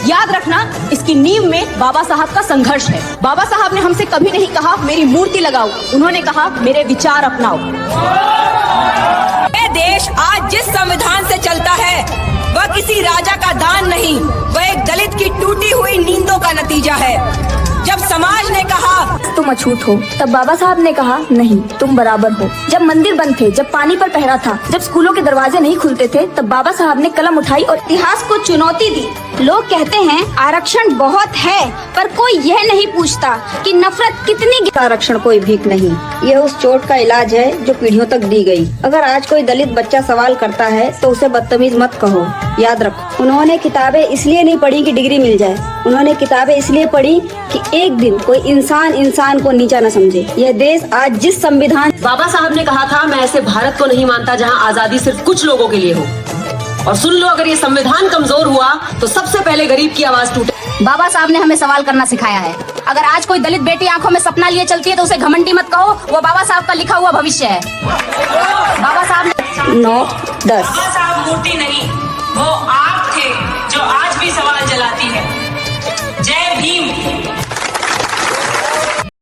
याद रखना, इसकी नींव में बाबा साहब का संघर्ष है। बाबा साहब ने हमसे कभी नहीं कहा मेरी मूर्ति लगाओ, उन्होंने कहा मेरे विचार अपनाओ। ये देश आज जिस संविधान से चलता है वह किसी राजा का दान नहीं, वह एक दलित की टूटी हुई नींदों का नतीजा है। जब समाज ने कहा तुम अछूत हो, तब बाबा साहब ने कहा नहीं, तुम बराबर हो। जब मंदिर बंद थे, जब पानी पर पहरा था, जब स्कूलों के दरवाजे नहीं खुलते थे, तब बाबा साहब ने कलम उठाई और इतिहास को चुनौती दी। लोग कहते हैं आरक्षण बहुत है, पर कोई यह नहीं पूछता कि नफरत कितनी। आरक्षण कोई भीख नहीं, यह उस चोट का इलाज है जो पीढ़ियों तक दी गई। अगर आज कोई दलित बच्चा सवाल करता है तो उसे बदतमीज मत कहो। याद रखो, उन्होंने किताबें इसलिए नहीं पढ़ी कि डिग्री मिल जाए, उन्होंने किताबें इसलिए पढ़ी कि एक दिन कोई इंसान को नीचा न समझे। यह देश आज जिस संविधान। बाबा साहब ने कहा था, मैं ऐसे भारत को नहीं मानता जहां आजादी सिर्फ कुछ लोगों के लिए हो। और सुन लो, अगर ये संविधान कमजोर हुआ तो सबसे पहले गरीब की आवाज टूटे। बाबा साहब ने हमें सवाल करना सिखाया है। अगर आज कोई दलित बेटी आंखों में सपना लिए चलती है तो उसे घमंडी मत कहो, वो बाबा साहब का लिखा हुआ भविष्य है। बाबा साहब 9, 10 मूर्ति नहीं, वो